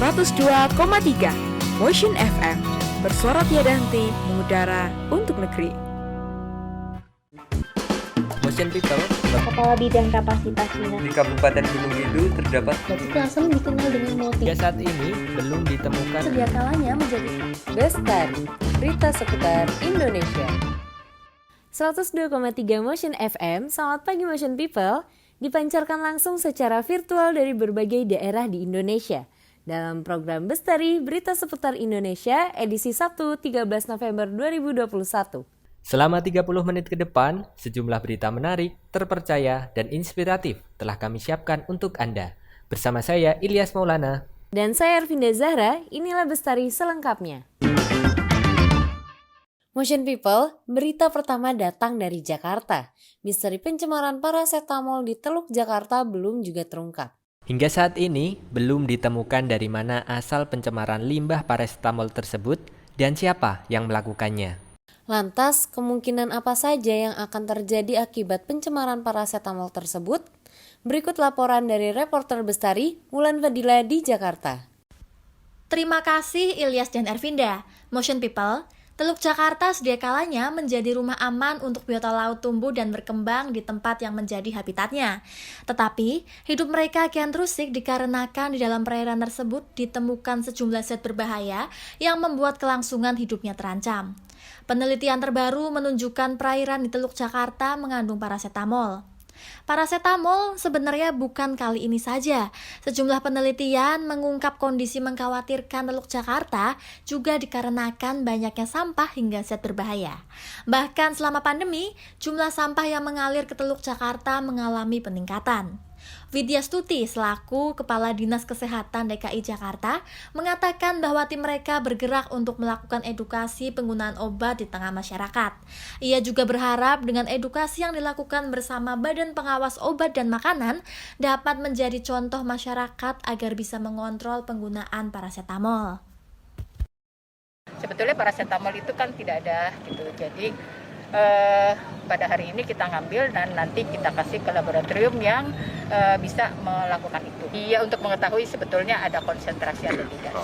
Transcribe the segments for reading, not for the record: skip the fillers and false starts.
102,3 Motion FM. Bersuara tiada henti, mengudara untuk negeri. Motion People, Kepala Bidang Kapasitas Dinas di Kabupaten Gunung Kidul terdapat Batu Klasem dikenal dengan motif hingga saat ini belum ditemukan sedia kalanya menjadi Bestari, berita seputar Indonesia. 102,3 Motion FM, selamat pagi Motion People, dipancarkan langsung secara virtual dari berbagai daerah di Indonesia. Dalam program Bestari, berita seputar Indonesia, edisi Sabtu 13 November 2021. Selama 30 menit ke depan, sejumlah berita menarik, terpercaya, dan inspiratif telah kami siapkan untuk Anda. Bersama saya, Ilyas Maulana. Dan saya Ervinda Zahra, inilah Bestari selengkapnya. Motion People, berita pertama datang dari Jakarta. Misteri pencemaran parasetamol di Teluk Jakarta belum juga terungkap. Hingga saat ini, belum ditemukan dari mana asal pencemaran limbah parasetamol tersebut dan siapa yang melakukannya. Lantas, kemungkinan apa saja yang akan terjadi akibat pencemaran parasetamol tersebut? Berikut laporan dari reporter Bestari, Wulan Fadila di Jakarta. Terima kasih Ilyas dan Ervinda. Motion People, Teluk Jakarta sedia kalanya menjadi rumah aman untuk biota laut tumbuh dan berkembang di tempat yang menjadi habitatnya. Tetapi, hidup mereka kian terusik dikarenakan di dalam perairan tersebut ditemukan sejumlah zat berbahaya yang membuat kelangsungan hidupnya terancam. Penelitian terbaru menunjukkan perairan di Teluk Jakarta mengandung parasetamol. Parasetamol sebenarnya bukan kali ini saja. Sejumlah penelitian mengungkap kondisi mengkhawatirkan Teluk Jakarta juga dikarenakan banyaknya sampah hingga zat berbahaya. Bahkan selama pandemi, jumlah sampah yang mengalir ke Teluk Jakarta mengalami peningkatan. Widya Stuti selaku Kepala Dinas Kesehatan DKI Jakarta mengatakan bahwa tim mereka bergerak untuk melakukan edukasi penggunaan obat di tengah masyarakat. Ia juga berharap dengan edukasi yang dilakukan bersama Badan Pengawas Obat dan Makanan dapat menjadi contoh masyarakat agar bisa mengontrol penggunaan parasetamol. Sebetulnya parasetamol itu kan tidak ada gitu, jadi pada hari ini kita ngambil dan nanti kita kasih ke laboratorium yang bisa melakukan itu. Iya, untuk mengetahui sebetulnya ada konsentrasi atau tidak.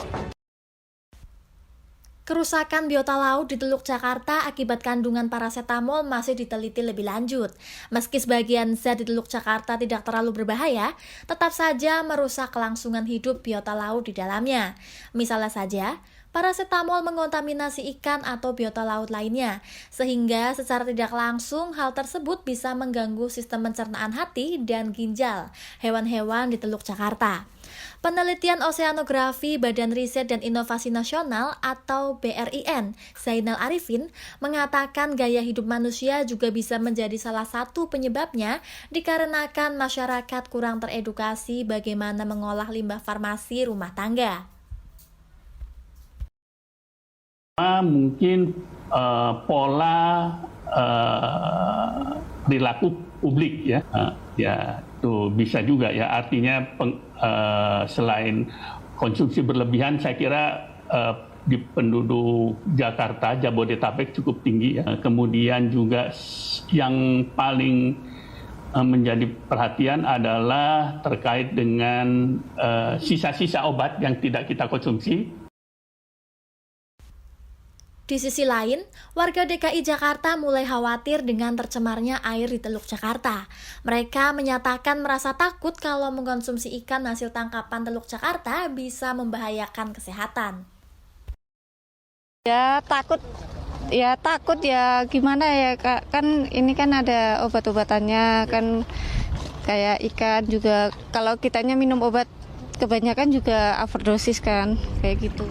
Kerusakan biota laut di Teluk Jakarta akibat kandungan parasetamol masih diteliti lebih lanjut. Meski sebagian zat di Teluk Jakarta tidak terlalu berbahaya, tetap saja merusak kelangsungan hidup biota laut di dalamnya. Misalnya saja, parasetamol mengontaminasi ikan atau biota laut lainnya, sehingga secara tidak langsung hal tersebut bisa mengganggu sistem pencernaan hati dan ginjal hewan-hewan di Teluk Jakarta. Penelitian Oseanografi Badan Riset dan Inovasi Nasional atau BRIN, Zainal Arifin, mengatakan gaya hidup manusia juga bisa menjadi salah satu penyebabnya dikarenakan masyarakat kurang teredukasi bagaimana mengolah limbah farmasi rumah tangga. Mungkin pola perilaku publik ya itu bisa juga ya, artinya selain konsumsi berlebihan, saya kira di penduduk Jakarta Jabodetabek cukup tinggi ya. Kemudian juga yang paling menjadi perhatian adalah terkait dengan sisa-sisa obat yang tidak kita konsumsi. Di sisi lain, warga DKI Jakarta mulai khawatir dengan tercemarnya air di Teluk Jakarta. Mereka menyatakan merasa takut kalau mengkonsumsi ikan hasil tangkapan Teluk Jakarta bisa membahayakan kesehatan. Ya takut ya gimana ya Kak, kan ini kan ada obat-obatannya kan, kayak ikan juga kalau kitanya minum obat kebanyakan juga overdosis kan, kayak gitu.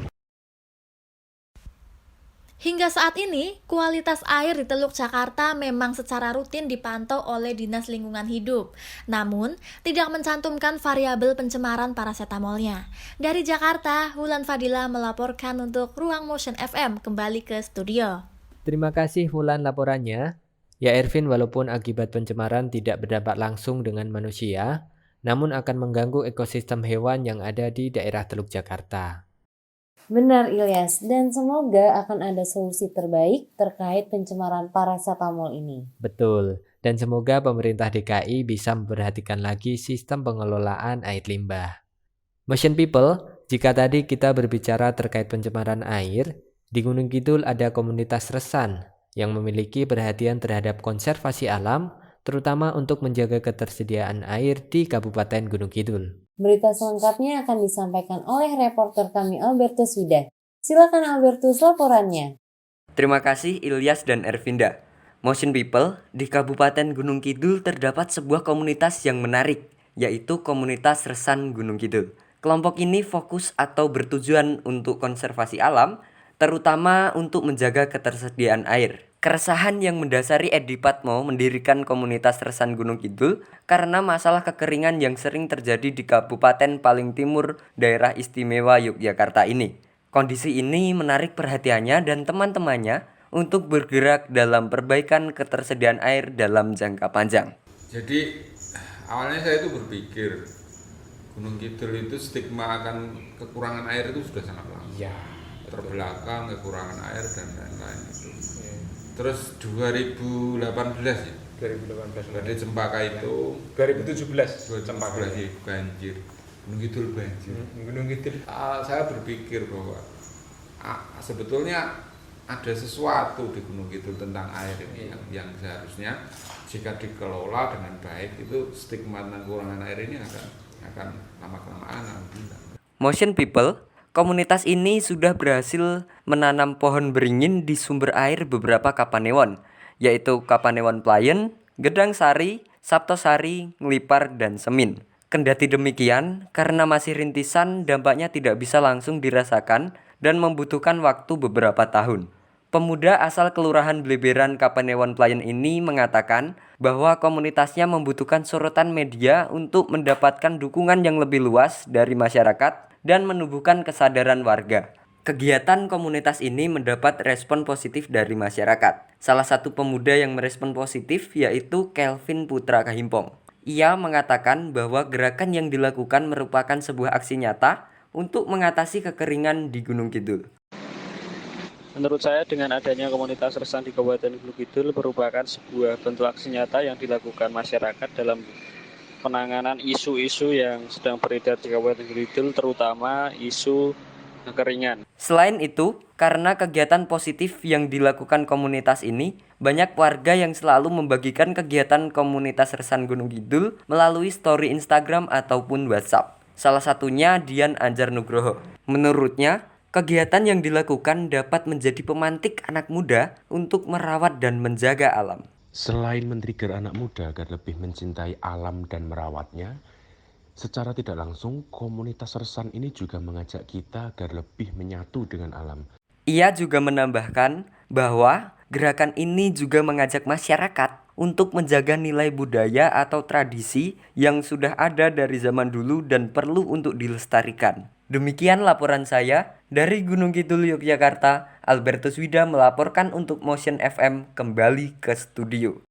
Hingga saat ini, kualitas air di Teluk Jakarta memang secara rutin dipantau oleh Dinas Lingkungan Hidup. Namun, tidak mencantumkan variabel pencemaran parasetamolnya. Dari Jakarta, Wulan Fadila melaporkan untuk Ruang Motion FM kembali ke studio. Terima kasih Wulan laporannya. Ya Ervin, walaupun akibat pencemaran tidak berdampak langsung dengan manusia, namun akan mengganggu ekosistem hewan yang ada di daerah Teluk Jakarta. Benar Ilyas, dan semoga akan ada solusi terbaik terkait pencemaran parasetamol ini. Betul, dan semoga pemerintah DKI bisa memperhatikan lagi sistem pengelolaan air limbah. Motion People, Jika tadi kita berbicara terkait pencemaran air, di Gunung Kidul ada komunitas Resan yang memiliki perhatian terhadap konservasi alam, terutama untuk menjaga ketersediaan air di Kabupaten Gunung Kidul. Berita selengkapnya akan disampaikan oleh reporter kami Albertus Wida. Silakan Albertus laporannya. Terima kasih Ilyas dan Ervinda. Motion People, di Kabupaten Gunung Kidul terdapat sebuah komunitas yang menarik, yaitu komunitas Resan Gunung Kidul. Kelompok ini fokus atau bertujuan untuk konservasi alam, terutama untuk menjaga ketersediaan air. Keresahan yang mendasari Edi Patmo mendirikan komunitas Resan Gunung Kidul karena masalah kekeringan yang sering terjadi di Kabupaten paling timur daerah istimewa Yogyakarta ini. Kondisi ini menarik perhatiannya dan teman-temannya untuk bergerak dalam perbaikan ketersediaan air dalam jangka panjang. Jadi awalnya saya itu berpikir Gunung Kidul itu stigma akan kekurangan air itu sudah sangat lama. Ya, terbelakang, kekurangan air dan lain-lain itu. Ya. Terus 2018 ya. 2018. Berarti Cempaka itu 2017 Cempaka ya, banjir. Gunung Kidul banjir. Gunung Kidul. Saya berpikir bahwa sebetulnya ada sesuatu di Gunung Kidul tentang air ini yang seharusnya jika dikelola dengan baik itu stigma tentang kekurangan air ini akan lama-kelamaan hilang. Motion People, komunitas ini sudah berhasil menanam pohon beringin di sumber air beberapa Kapanewon, yaitu Kapanewon Playen, Gedang Sari, Saptosari, Nglipar, dan Semin. Kendati demikian, karena masih rintisan, dampaknya tidak bisa langsung dirasakan dan membutuhkan waktu beberapa tahun. Pemuda asal Kelurahan Bleberan Kapanewon Playen ini mengatakan bahwa komunitasnya membutuhkan sorotan media untuk mendapatkan dukungan yang lebih luas dari masyarakat dan menumbuhkan kesadaran warga. Kegiatan komunitas ini mendapat respon positif dari masyarakat. Salah satu pemuda yang merespon positif yaitu Kelvin Putra Kahimpong. Ia mengatakan bahwa gerakan yang dilakukan merupakan sebuah aksi nyata untuk mengatasi kekeringan di Gunung Kidul. Menurut saya dengan adanya komunitas Resan di Kabupaten Gunung Kidul merupakan sebuah bentuk aksi nyata yang dilakukan masyarakat dalam penanganan isu-isu yang sedang beredar di Kabupaten Gunung Kidul, terutama isu kekeringan. Selain itu, karena kegiatan positif yang dilakukan komunitas ini, banyak warga yang selalu membagikan kegiatan komunitas Resan Gunung Kidul melalui story Instagram ataupun WhatsApp. Salah satunya Dian Anjar Nugroho. Menurutnya, kegiatan yang dilakukan dapat menjadi pemantik anak muda untuk merawat dan menjaga alam. Selain men-trigger anak muda agar lebih mencintai alam dan merawatnya, secara tidak langsung komunitas Resan ini juga mengajak kita agar lebih menyatu dengan alam. Ia juga menambahkan bahwa gerakan ini juga mengajak masyarakat untuk menjaga nilai budaya atau tradisi yang sudah ada dari zaman dulu dan perlu untuk dilestarikan. Demikian laporan saya dari Gunung Kidul, Yogyakarta. Albertus Wida melaporkan untuk Motion FM kembali ke studio.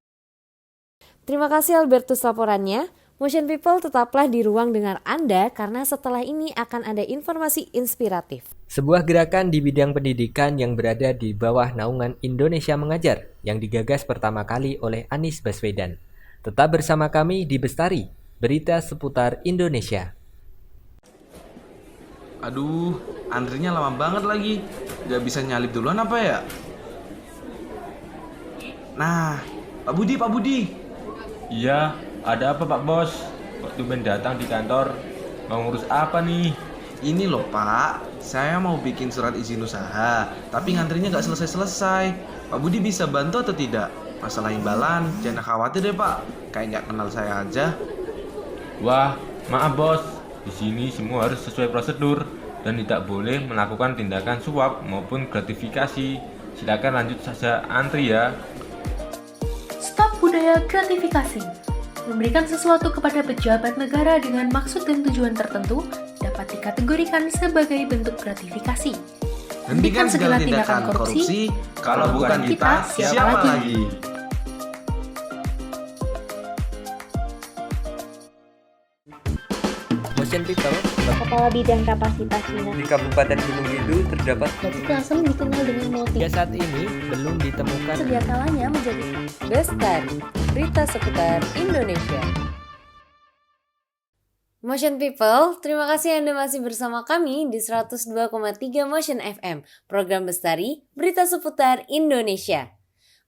Terima kasih Albertus laporannya. Motion People tetaplah di ruang dengar Anda karena setelah ini akan ada informasi inspiratif. Sebuah gerakan di bidang pendidikan yang berada di bawah naungan Indonesia Mengajar yang digagas pertama kali oleh Anies Baswedan. Tetap bersama kami di Bestari, berita seputar Indonesia. Aduh, antrinya lama banget lagi. Gak bisa nyalip duluan apa ya? Nah, Pak Budi. Iya, ada apa Pak Bos? Waktu Ben datang di kantor, mau ngurus apa nih? Ini loh Pak, saya mau bikin surat izin usaha, tapi ngantrinya gak selesai-selesai. Pak Budi bisa bantu atau tidak? Masalah imbalan, jangan khawatir deh Pak. Kayak gak kenal saya aja. Wah, maaf Bos. Di sini semua harus sesuai prosedur dan tidak boleh melakukan tindakan suap maupun gratifikasi. Silakan lanjut saja antri ya. Stop budaya gratifikasi. Memberikan sesuatu kepada pejabat negara dengan maksud dan tujuan tertentu dapat dikategorikan sebagai bentuk gratifikasi. Hentikan segala tindakan korupsi, kalau bukan kita, siapa lagi? Motion People, Kepala Bidang Kapasitas Dinas di Kabupaten Gunung Kidul terdapat Batu Klasem dikenal dengan motif. Hingga saat ini belum ditemukan. Setiap kalanya menjadi Bestari, berita seputar Indonesia. Motion People, terima kasih Anda masih bersama kami di 102,3 Motion FM, program Bestari, berita seputar Indonesia.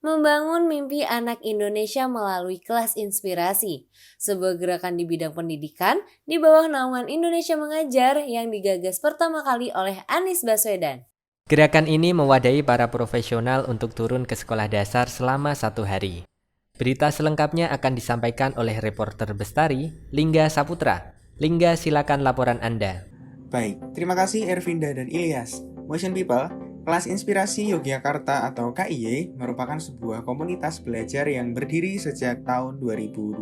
Membangun mimpi anak Indonesia melalui kelas inspirasi, sebuah gerakan di bidang pendidikan di bawah naungan Indonesia Mengajar yang digagas pertama kali oleh Anies Baswedan. Gerakan ini mewadahi para profesional untuk turun ke sekolah dasar selama 1 hari. Berita selengkapnya akan disampaikan oleh reporter Bestari, Lingga Saputra. Lingga, silakan laporan Anda. Baik, terima kasih Ervinda dan Ilyas. Motion People, Kelas Inspirasi Yogyakarta atau KIY merupakan sebuah komunitas belajar yang berdiri sejak tahun 2012.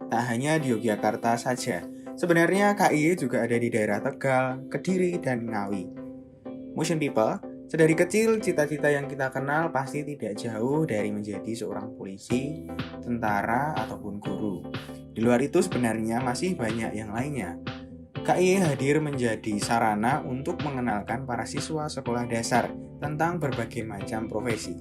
Tak hanya di Yogyakarta saja, sebenarnya KIY juga ada di daerah Tegal, Kediri, dan Ngawi. Motion People, sedari kecil cita-cita yang kita kenal pasti tidak jauh dari menjadi seorang polisi, tentara, ataupun guru. Di luar itu sebenarnya masih banyak yang lainnya. KIY hadir menjadi sarana untuk mengenalkan para siswa sekolah dasar tentang berbagai macam profesi.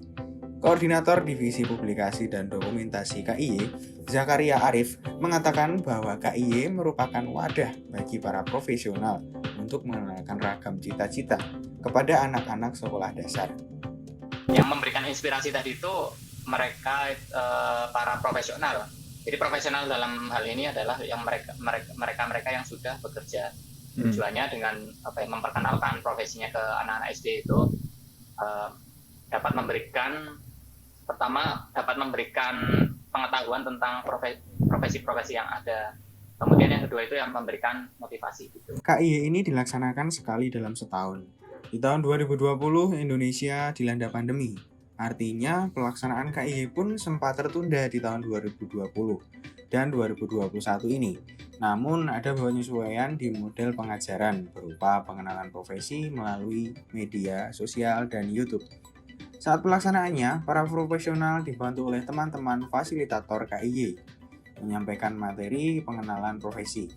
Koordinator Divisi Publikasi dan Dokumentasi KIY, Zakaria Arif, mengatakan bahwa KIY merupakan wadah bagi para profesional untuk mengenalkan ragam cita-cita kepada anak-anak sekolah dasar. Yang memberikan inspirasi tadi itu mereka para profesional. Jadi profesional dalam hal ini adalah yang mereka yang sudah bekerja. Tujuannya dengan memperkenalkan profesinya ke anak-anak SD itu dapat memberikan pengetahuan tentang profesi-profesi yang ada. Kemudian yang kedua itu yang memberikan motivasi gitu. KIY ini dilaksanakan sekali dalam setahun. Di tahun 2020 Indonesia dilanda pandemi. Artinya pelaksanaan KIY pun sempat tertunda di tahun 2020 dan 2021 ini. Namun ada penyesuaian di model pengajaran berupa pengenalan profesi melalui media sosial dan YouTube. Saat pelaksanaannya, para profesional dibantu oleh teman-teman fasilitator KIY menyampaikan materi pengenalan profesi.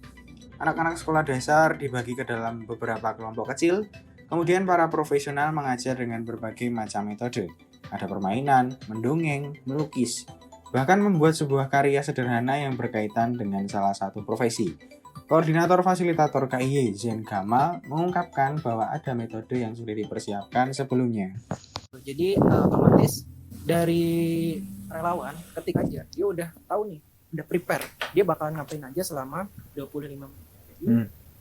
Anak-anak sekolah dasar dibagi ke dalam beberapa kelompok kecil, kemudian para profesional mengajar dengan berbagai macam metode. Ada permainan, mendongeng, melukis, bahkan membuat sebuah karya sederhana yang berkaitan dengan salah satu profesi. Koordinator fasilitator KIY, Zen Gamal, mengungkapkan bahwa ada metode yang sudah dipersiapkan sebelumnya. Jadi otomatis dari relawan ketik aja, dia udah tahu nih, udah prepare, dia bakalan ngapain aja selama 25 menit. Jadi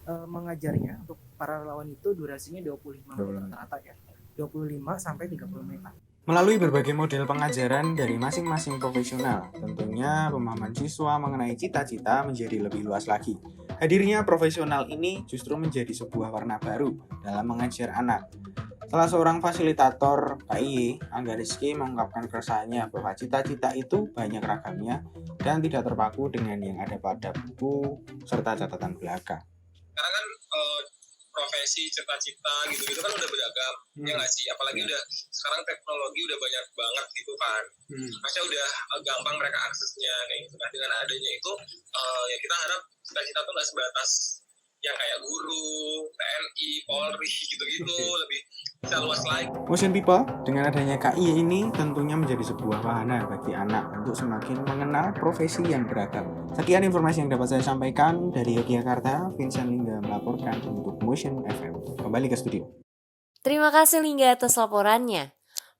mengajarnya untuk para relawan itu durasinya 25 menit rata ya, 25 sampai 30 menit. Melalui berbagai model pengajaran dari masing-masing profesional, tentunya pemahaman siswa mengenai cita-cita menjadi lebih luas lagi. Hadirnya profesional ini justru menjadi sebuah warna baru dalam mengajar anak. Salah seorang fasilitator KIY, Angga Rizky, mengungkapkan keresahannya bahwa cita-cita itu banyak ragamnya dan tidak terpaku dengan yang ada pada buku serta catatan belaka. Karena kan profesi, cita-cita gitu-gitu kan udah beragam, ya nggak sih? Apalagi udah sekarang teknologi udah banyak banget gitu kan. Maksudnya udah gampang mereka aksesnya kayak gitu. Nah dengan adanya itu ya kita harap cita-cita tuh nggak sebatas yang kayak guru, TNI, Polri gitu-gitu, lebih bisa luas lagi. Motion People, dengan adanya KIY ini tentunya menjadi sebuah wahana bagi anak untuk semakin mengenal profesi yang beragam. Sekian informasi yang dapat saya sampaikan dari Yogyakarta. Vincent Lingga melaporkan untuk Motion FM. Kembali ke studio. Terima kasih Lingga atas laporannya.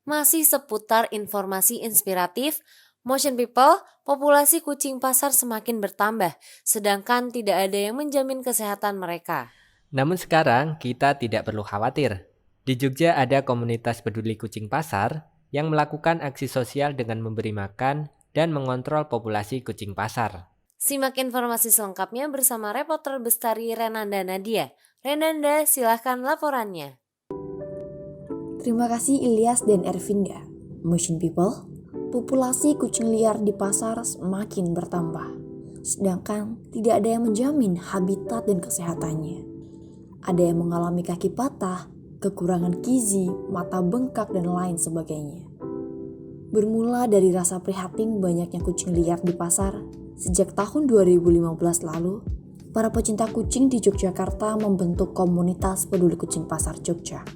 Masih seputar informasi inspiratif, Motion People, populasi kucing pasar semakin bertambah, sedangkan tidak ada yang menjamin kesehatan mereka. Namun sekarang kita tidak perlu khawatir. Di Jogja ada komunitas peduli kucing pasar yang melakukan aksi sosial dengan memberi makan dan mengontrol populasi kucing pasar. Simak informasi selengkapnya bersama reporter Bestari Renanda Nadia. Renanda, silahkan laporannya. Terima kasih Ilyas dan Ervinda. Motion People, populasi kucing liar di pasar semakin bertambah, sedangkan tidak ada yang menjamin habitat dan kesehatannya. Ada yang mengalami kaki patah, kekurangan gizi, mata bengkak, dan lain sebagainya. Bermula dari rasa prihatin banyaknya kucing liar di pasar, sejak tahun 2015 lalu, para pecinta kucing di Yogyakarta membentuk komunitas peduli kucing pasar Jogja.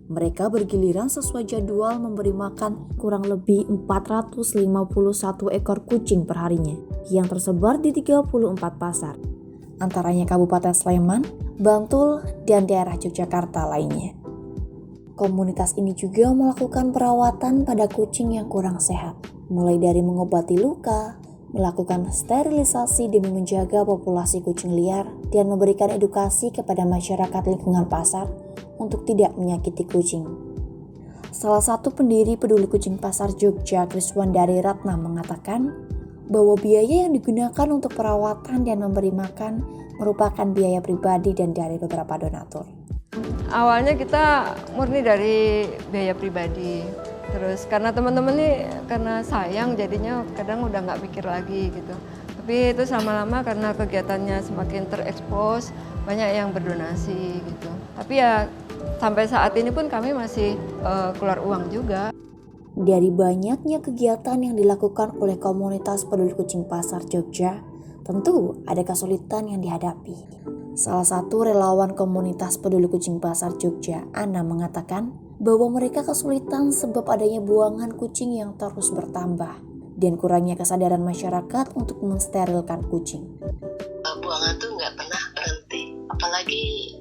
Mereka bergiliran sesuai jadwal memberi makan kurang lebih 451 ekor kucing perharinya yang tersebar di 34 pasar. antaranya Kabupaten Sleman, Bantul, dan daerah Yogyakarta lainnya. Komunitas ini juga melakukan perawatan pada kucing yang kurang sehat, mulai dari mengobati luka, melakukan sterilisasi demi menjaga populasi kucing liar, dan memberikan edukasi kepada masyarakat lingkungan pasar untuk tidak menyakiti kucing. Salah satu pendiri Peduli Kucing Pasar Jogja, Kriswandari Ratna, mengatakan bahwa biaya yang digunakan untuk perawatan dan memberi makan merupakan biaya pribadi dan dari beberapa donatur. Awalnya kita murni dari biaya pribadi, terus karena teman-teman nih karena sayang jadinya kadang udah nggak pikir lagi gitu. Tapi itu lama-lama karena kegiatannya semakin terekspos, banyak yang berdonasi gitu. Tapi ya sampai saat ini pun kami masih keluar uang juga. Dari banyaknya kegiatan yang dilakukan oleh komunitas Peduli Kucing Pasar Jogja, tentu ada kesulitan yang dihadapi. Salah satu relawan komunitas Peduli Kucing Pasar Jogja, Ana, mengatakan bahwa mereka kesulitan sebab adanya buangan kucing yang terus bertambah dan kurangnya kesadaran masyarakat untuk mensterilkan kucing. Buangan tuh nggak pernah berhenti, apalagi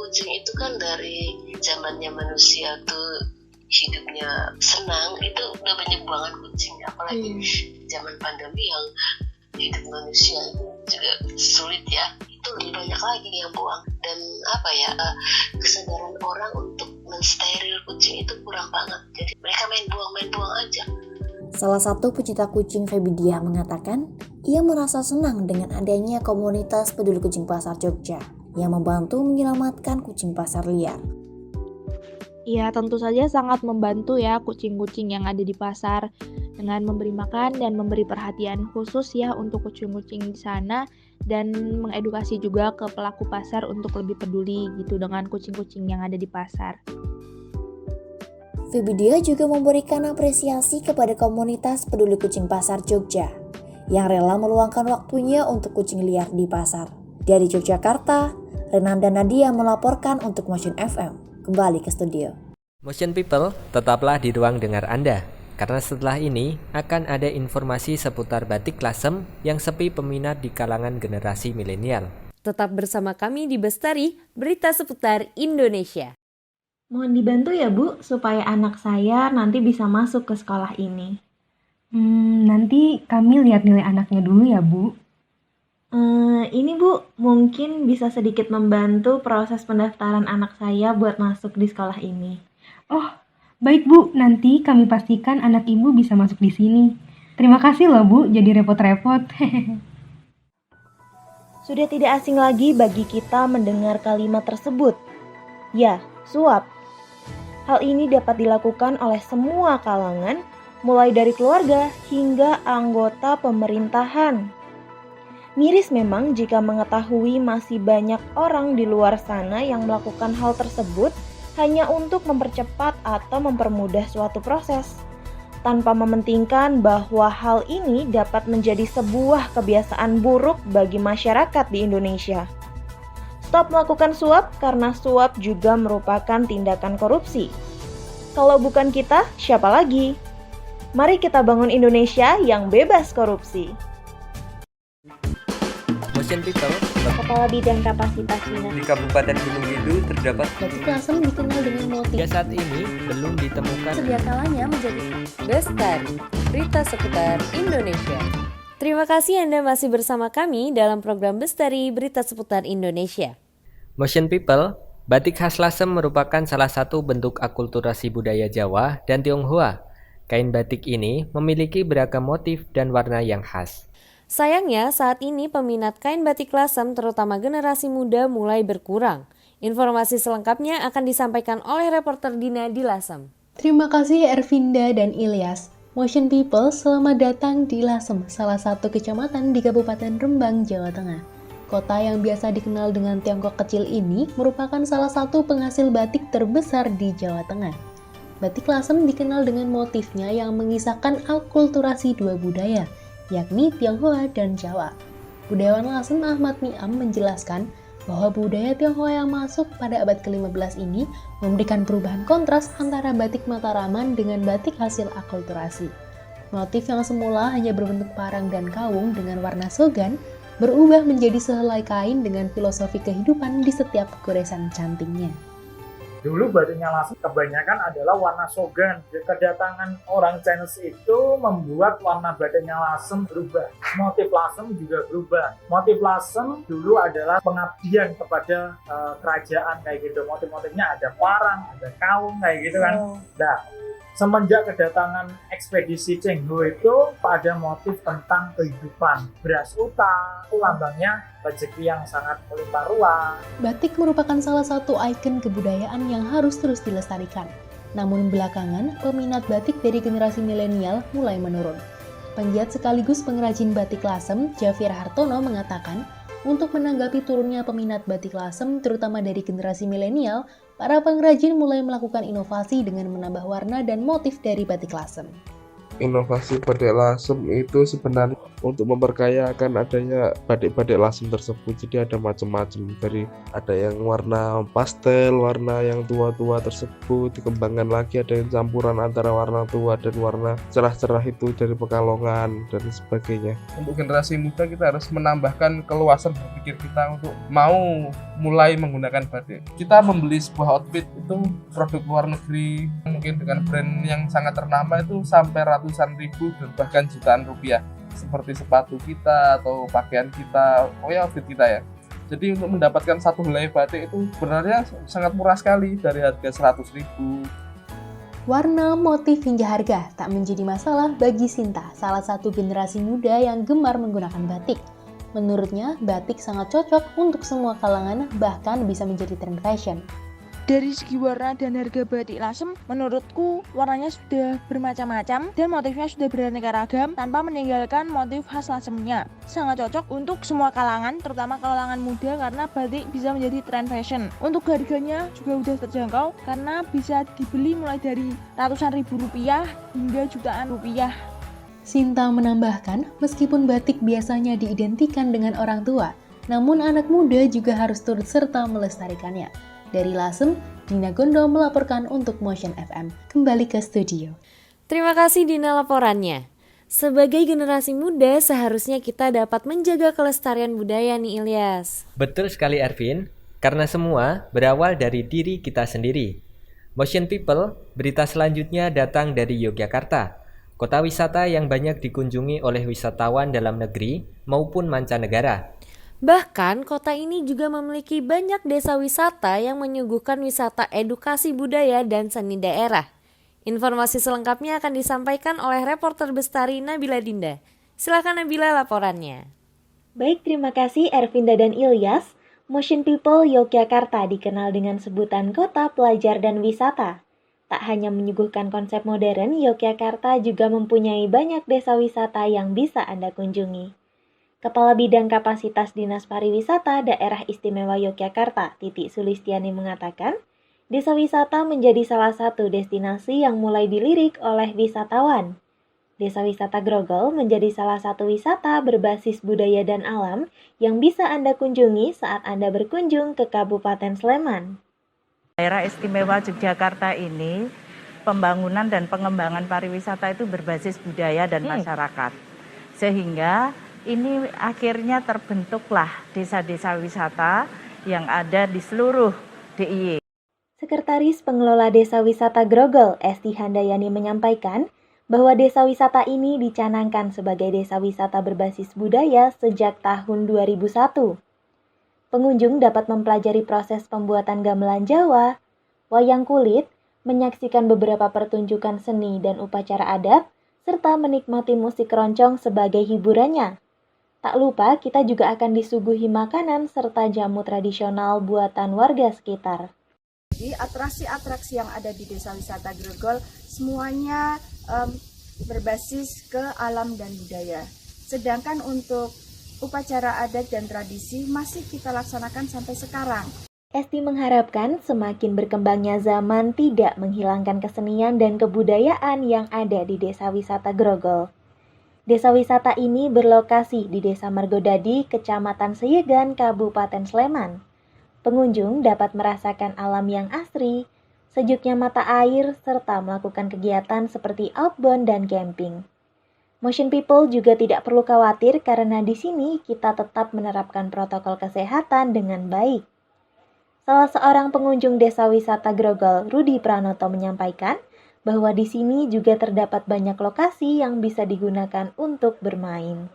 kucing itu kan dari zamannya manusia tuh hidupnya senang, itu udah banyak buangan kucing, apalagi zaman pandemi yang hidup manusia itu juga sulit ya, itu lebih banyak lagi yang buang. Dan kesadaran orang untuk mensteril kucing itu kurang banget, jadi mereka main buang aja. Salah satu pecinta kucing, Febidia, mengatakan ia merasa senang dengan adanya komunitas Peduli Kucing Pasar Jogja yang membantu menyelamatkan kucing pasar liar. Ya, tentu saja sangat membantu ya kucing-kucing yang ada di pasar dengan memberi makan dan memberi perhatian khusus ya untuk kucing-kucing di sana, dan mengedukasi juga ke pelaku pasar untuk lebih peduli gitu dengan kucing-kucing yang ada di pasar. Febidia juga memberikan apresiasi kepada komunitas Peduli Kucing Pasar Jogja yang rela meluangkan waktunya untuk kucing liar di pasar. Dari Yogyakarta, Renanda Nadia melaporkan untuk Motion FM. Kembali ke studio. Motion People, tetaplah di ruang dengar Anda, karena setelah ini akan ada informasi seputar batik lasem yang sepi peminat di kalangan generasi milenial. Tetap bersama kami di Bestari, berita seputar Indonesia. Mohon dibantu ya Bu, supaya anak saya nanti bisa masuk ke sekolah ini. Nanti kami lihat nilai anaknya dulu ya Bu. Ini Bu, mungkin bisa sedikit membantu proses pendaftaran anak saya buat masuk di sekolah ini. Oh, baik Bu, nanti kami pastikan anak Ibu bisa masuk di sini. Terima kasih loh Bu, jadi repot-repot. Sudah tidak asing lagi bagi kita mendengar kalimat tersebut. Ya, suap. Hal ini dapat dilakukan oleh semua kalangan, mulai dari keluarga hingga anggota pemerintahan. Miris memang jika mengetahui masih banyak orang di luar sana yang melakukan hal tersebut hanya untuk mempercepat atau mempermudah suatu proses, tanpa mementingkan bahwa hal ini dapat menjadi sebuah kebiasaan buruk bagi masyarakat di Indonesia. Stop melakukan suap karena suap juga merupakan tindakan korupsi. Kalau bukan kita, siapa lagi? Mari kita bangun Indonesia yang bebas korupsi. Motion People, Kepala Bidang Kapasitas Dinas Di Kabupaten Gunung Kidul terdapat batik lasem dikenal dengan motif. hingga saat ini belum ditemukan. Sedia kalanya menjadi Bestari, berita seputar Indonesia. Terima kasih Anda masih bersama kami dalam program Bestari, berita seputar Indonesia. Motion People, batik khas lasem merupakan salah satu bentuk akulturasi budaya Jawa dan Tionghoa. Kain batik ini memiliki beragam motif dan warna yang khas. Sayangnya saat ini peminat kain batik lasem terutama generasi muda mulai berkurang. Informasi selengkapnya akan disampaikan oleh reporter Dina di Lasem. Terima kasih Ervinda dan Ilyas. Motion People, selamat datang di Lasem, salah satu kecamatan di Kabupaten Rembang, Jawa Tengah. Kota yang biasa dikenal dengan Tiongkok kecil ini merupakan salah satu penghasil batik terbesar di Jawa Tengah. Batik Lasem dikenal dengan motifnya yang mengisahkan akulturasi dua budaya, yakni Tionghoa dan Jawa. Budayawan Lasem Ahmad Niam menjelaskan bahwa budaya Tionghoa yang masuk pada abad ke-15 ini memberikan perubahan kontras antara batik Mataraman dengan batik hasil akulturasi. Motif yang semula hanya berbentuk parang dan kawung dengan warna sogan, berubah menjadi sehelai kain dengan filosofi kehidupan di setiap goresan cantingnya. Dulu batiknya Lasem kebanyakan adalah warna sogan. Kedatangan orang Chinese itu membuat warna batiknya Lasem berubah. Motif Lasem juga berubah. Motif Lasem dulu adalah pengabdian kepada kerajaan kayak gitu. Motif-motifnya ada parang, ada kaung kayak gitu kan. Nah, semenjak kedatangan ekspedisi Cheng Ho itu pada motif tentang kehidupan. Beras uta, itu lambangnya rezeki yang sangat melimpah ruah. Batik merupakan salah satu ikon kebudayaan yang harus terus dilestarikan. Namun belakangan, peminat batik dari generasi milenial mulai menurun. Penggiat sekaligus pengrajin batik Lasem, Jafir Hartono mengatakan, untuk menanggapi turunnya peminat batik Lasem, terutama dari generasi milenial, para pengrajin mulai melakukan inovasi dengan menambah warna dan motif dari batik Lasem. Inovasi batik Lasem itu sebenarnya untuk memperkayakan adanya batik-batik Lasem tersebut. Jadi ada macam-macam, dari ada yang warna pastel, warna yang tua-tua tersebut dikembangkan lagi, ada yang campuran antara warna tua dan warna cerah-cerah itu dari Pekalongan dan sebagainya. Untuk generasi muda kita harus menambahkan keluasan berpikir kita untuk mau mulai menggunakan batik. Kita membeli sebuah outfit itu produk luar negeri mungkin dengan brand yang sangat ternama itu sampai ratusan ribu dan bahkan jutaan rupiah, seperti sepatu kita atau pakaian kita, outfit kita ya. Jadi untuk mendapatkan satu helai batik itu sebenarnya sangat murah sekali, dari harga 100 ribu. Warna, motif, hingga harga tak menjadi masalah bagi Sinta, salah satu generasi muda yang gemar menggunakan batik. Menurutnya, batik sangat cocok untuk semua kalangan, bahkan bisa menjadi tren fashion. Dari segi warna dan harga batik Lasem, menurutku warnanya sudah bermacam-macam dan motifnya sudah beraneka ragam tanpa meninggalkan motif khas Lasemnya. Sangat cocok untuk semua kalangan, terutama kalangan muda, karena batik bisa menjadi tren fashion. Untuk harganya juga sudah terjangkau karena bisa dibeli mulai dari ratusan ribu rupiah hingga jutaan rupiah. Sinta menambahkan, meskipun batik biasanya diidentikan dengan orang tua, namun anak muda juga harus turut serta melestarikannya. Dari Lasem, Dina Gondo melaporkan untuk Motion FM. Kembali ke studio. Terima kasih Dina laporannya. Sebagai generasi muda, seharusnya kita dapat menjaga kelestarian budaya nih Ilyas. Betul sekali Ervin, karena semua berawal dari diri kita sendiri. Motion People, berita selanjutnya datang dari Yogyakarta, kota wisata yang banyak dikunjungi oleh wisatawan dalam negeri maupun mancanegara. Bahkan, kota ini juga memiliki banyak desa wisata yang menyuguhkan wisata edukasi budaya dan seni daerah. Informasi selengkapnya akan disampaikan oleh reporter Bestari Nabila Dinda. Silakan Nabila laporannya. Baik, terima kasih Ervinda dan Ilyas. Motion People Yogyakarta dikenal dengan sebutan kota pelajar dan wisata. Tak hanya menyuguhkan konsep modern, Yogyakarta juga mempunyai banyak desa wisata yang bisa Anda kunjungi. Kepala Bidang Kapasitas Dinas Pariwisata Daerah Istimewa Yogyakarta, Titi Sulistiani mengatakan, desa wisata menjadi salah satu destinasi yang mulai dilirik oleh wisatawan. Desa wisata Grogol menjadi salah satu wisata berbasis budaya dan alam yang bisa Anda kunjungi saat Anda berkunjung ke Kabupaten Sleman. Daerah Istimewa Yogyakarta ini, pembangunan dan pengembangan pariwisata itu berbasis budaya dan masyarakat. Sehingga ini akhirnya terbentuklah desa-desa wisata yang ada di seluruh DIY. Sekretaris Pengelola Desa Wisata Grogol, Esti Handayani menyampaikan bahwa desa wisata ini dicanangkan sebagai desa wisata berbasis budaya sejak tahun 2001. Pengunjung dapat mempelajari proses pembuatan gamelan Jawa, wayang kulit, menyaksikan beberapa pertunjukan seni dan upacara adat, serta menikmati musik keroncong sebagai hiburannya. Tak lupa, kita juga akan disuguhi makanan serta jamu tradisional buatan warga sekitar. Jadi atraksi-atraksi yang ada di Desa Wisata Grogol semuanya berbasis ke alam dan budaya. Sedangkan untuk upacara adat dan tradisi masih kita laksanakan sampai sekarang. Esti mengharapkan semakin berkembangnya zaman tidak menghilangkan kesenian dan kebudayaan yang ada di Desa Wisata Grogol. Desa wisata ini berlokasi di Desa Margodadi, Kecamatan Seyegan, Kabupaten Sleman. Pengunjung dapat merasakan alam yang asri, sejuknya mata air, serta melakukan kegiatan seperti outbound dan camping. Motion People juga tidak perlu khawatir karena di sini kita tetap menerapkan protokol kesehatan dengan baik. Salah seorang pengunjung Desa Wisata Grogol, Rudi Pranoto menyampaikan bahwa di sini juga terdapat banyak lokasi yang bisa digunakan untuk bermain.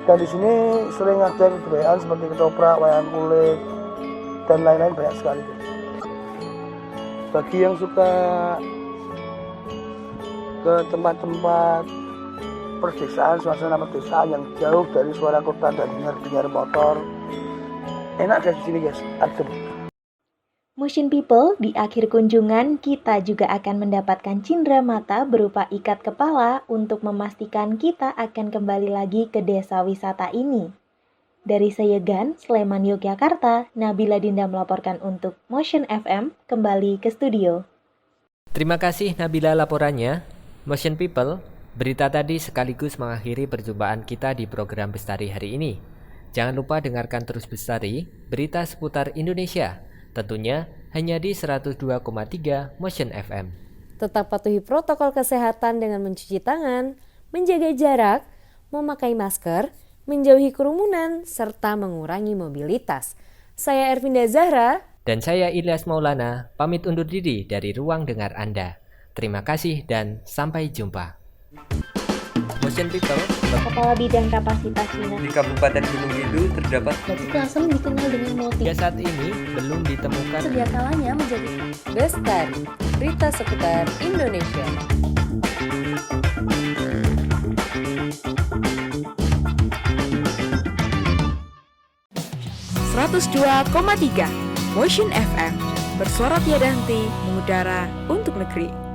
Dan di sini sering ada kebudayaan seperti ketoprak, wayang kulit, dan lain-lain banyak sekali. Bagi yang suka ke tempat-tempat perdesaan, suasana perdesaan yang jauh dari suara kota dan dengar motor, enak guys di sini guys, adem. Motion People, di akhir kunjungan kita juga akan mendapatkan cindera mata berupa ikat kepala untuk memastikan kita akan kembali lagi ke desa wisata ini. Dari Seyegan, Sleman, Yogyakarta, Nabila Dinda melaporkan untuk Motion FM kembali ke studio. Terima kasih Nabila laporannya. Motion People, berita tadi sekaligus mengakhiri perjumpaan kita di program Bestari hari ini. Jangan lupa dengarkan terus Bestari, berita seputar Indonesia. Tentunya hanya di 102,3 Motion FM. Tetap patuhi protokol kesehatan dengan mencuci tangan, menjaga jarak, memakai masker, menjauhi kerumunan, serta mengurangi mobilitas. Saya Ervinda Zahra. Dan saya Ilyas Maulana, pamit undur diri dari ruang dengar Anda. Terima kasih dan sampai jumpa. Motion People, Kepala Bidang Kapasitas Dinas Di Kabupaten Gunung Kidul terdapat Batik Lasem dikenal dengan motif. hingga saat ini belum ditemukan. Setiap kalanya menjadi Bestari, berita seputar Indonesia. 102,3 Motion FM, bersuara tiada henti, mengudara untuk negeri.